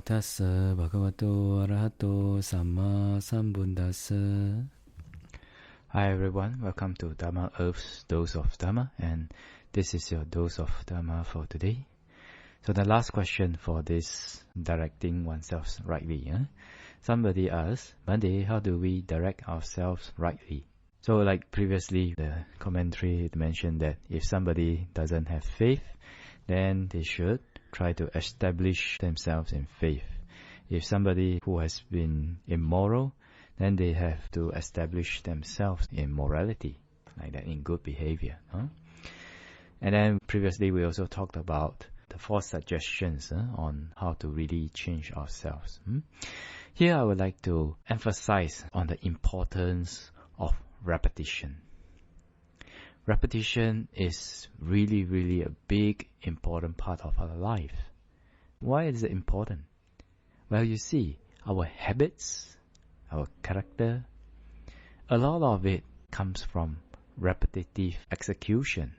tassa bhagavato arahato samma sambuddhassa. Hi everyone, welcome to Dharma Earth's Dose of Dharma, and this is your dose of Dharma for today. So the last question for this directing oneself rightly. Somebody asked, Monday, how do we direct ourselves rightly? So like previously, the commentary mentioned that if somebody doesn't have faith, then they should try to establish themselves in faith. If somebody who has been immoral, then they have to establish themselves in morality, like that, in good behavior. And then previously we also talked about the 4 suggestions on how to really change ourselves. Here I would like to emphasize on the importance of repetition. Repetition is really a big, important part of our life. Why is it important? Well, you see, our habits, our character, a lot of it comes from repetitive execution,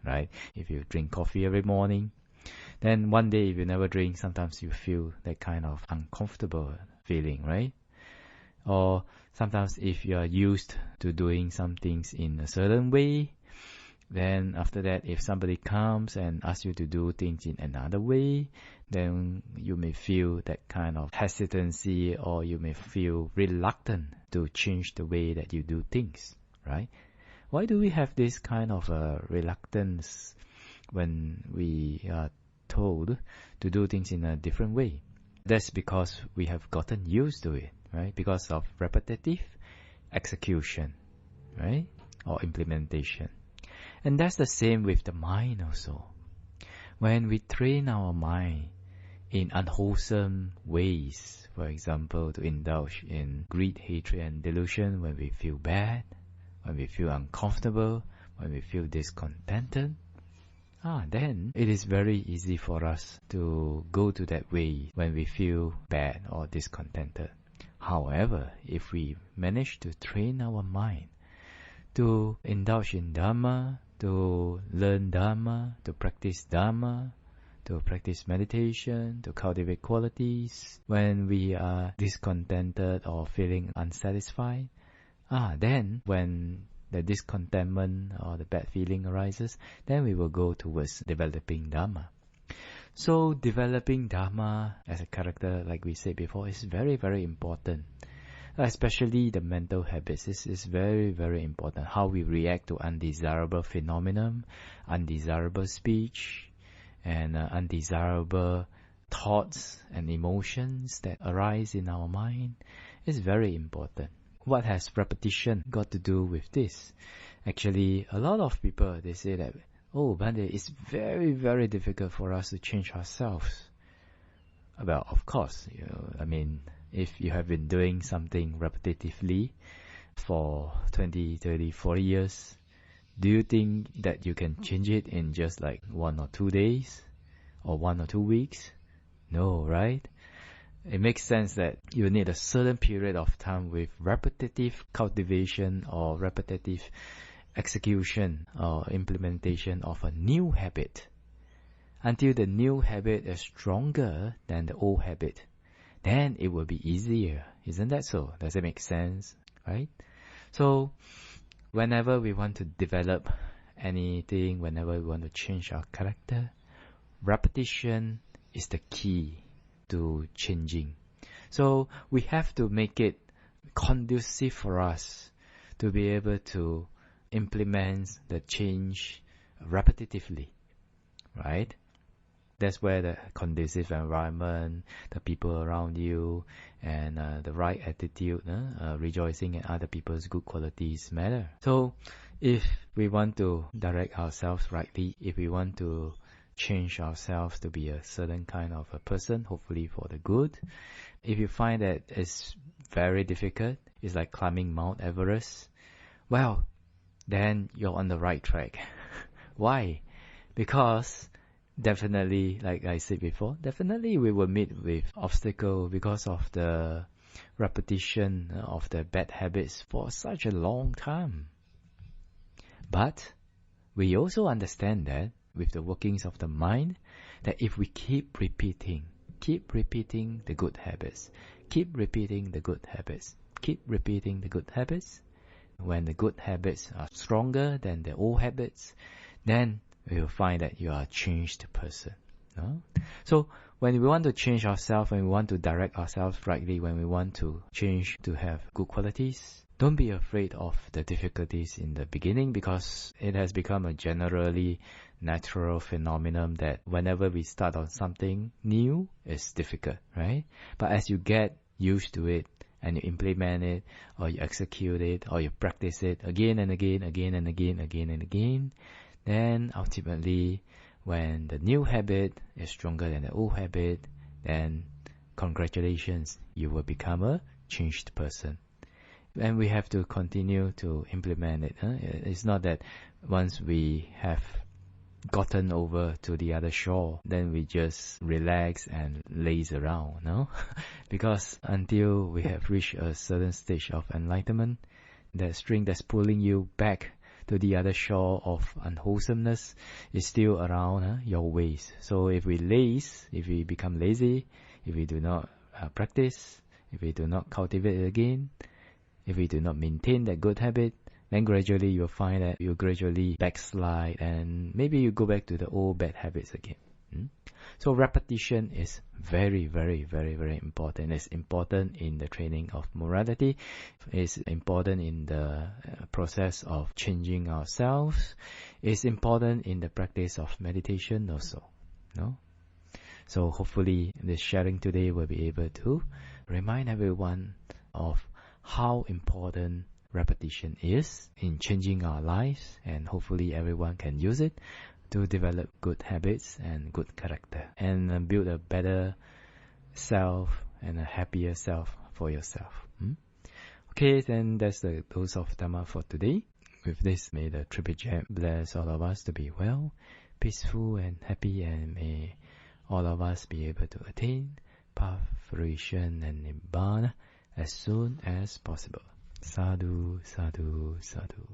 right? If you drink coffee every morning, then one day if you never drink, sometimes you feel that kind of uncomfortable feeling, right? Or sometimes if you are used to doing some things in a certain way, then after that, if somebody comes and asks you to do things in another way, then you may feel that kind of hesitancy, or you may feel reluctant to change the way that you do things, right? Why do we have this kind of reluctance when we are told to do things in a different way? That's because we have gotten used to it, right? Because of repetitive execution, right? Or implementation. And that's the same with the mind also. When we train our mind in unwholesome ways, for example, to indulge in greed, hatred, and delusion when we feel bad, when we feel uncomfortable, when we feel discontented, then it is very easy for us to go to that way when we feel bad or discontented. However, if we manage to train our mind to indulge in Dharma, to learn Dharma, to practice Dharma, to practice meditation, to cultivate qualities, when we are discontented or feeling unsatisfied, then when the discontentment or the bad feeling arises, then we will go towards developing Dharma. So developing Dharma as a character, like we said before, is very important. Especially the mental habits. This is very important. How we react to undesirable phenomenon, undesirable speech, and undesirable thoughts and emotions that arise in our mind is very important. What has repetition got to do with this? Actually, a lot of people, they say that, but it's very difficult for us to change ourselves. Well, of course, if you have been doing something repetitively for 20, 30, 40 years, do you think that you can change it in just like 1 or 2 days or 1 or 2 weeks? No, right? It makes sense that you need a certain period of time with repetitive cultivation or repetitive execution or implementation of a new habit until the new habit is stronger than the old habit. Then it will be easier. Isn't that so? Does it make sense? Right? So, whenever we want to develop anything, whenever we want to change our character, repetition is the key to changing. So, we have to make it conducive for us to be able to implement the change repetitively. Right? That's where the conducive environment, the people around you, and the right attitude, rejoicing in other people's good qualities matter. So, if we want to direct ourselves rightly, if we want to change ourselves to be a certain kind of a person, hopefully for the good, if you find that it's very difficult, it's like climbing Mount Everest, well, then you're on the right track. Why? Because definitely, like I said before, definitely we will meet with obstacles because of the repetition of the bad habits for such a long time. But we also understand that with the workings of the mind, that if we keep repeating keep repeating the good habits. Keep repeating the good habits. Keep repeating the good habits. When the good habits are stronger than the old habits, then we will find that you are a changed person. No? So when we want to change ourselves, when we want to direct ourselves rightly, when we want to change to have good qualities, don't be afraid of the difficulties in the beginning, because it has become a generally natural phenomenon that whenever we start on something new, it's difficult, right? But as you get used to it, and you implement it, or you execute it, or you practice it again and again, again and again, again and again, then ultimately, when the new habit is stronger than the old habit, then congratulations, you will become a changed person. And we have to continue to implement it. It's not that once we have gotten over to the other shore, then we just relax and laze around, no? Because until we have reached a certain stage of enlightenment, that string that's pulling you back to the other shore of unwholesomeness is still around your waist. So if we become lazy, if we do not practice, if we do not cultivate it again, if we do not maintain that good habit, then gradually you'll find that you gradually backslide and maybe you go back to the old bad habits again. So repetition is very, very, very, very important. It's important in the training of morality. It's important in the process of changing ourselves. It's important in the practice of meditation also. No? So hopefully this sharing today will be able to remind everyone of how important repetition is in changing our lives, and hopefully everyone can use it to develop good habits and good character and build a better self and a happier self for yourself. Okay, then that's the dose of Dhamma for today. With this, may the Triple Gem bless all of us to be well, peaceful and happy, and may all of us be able to attain path, fruition and Nibbana as soon as possible. Sadhu, sadhu, sadhu.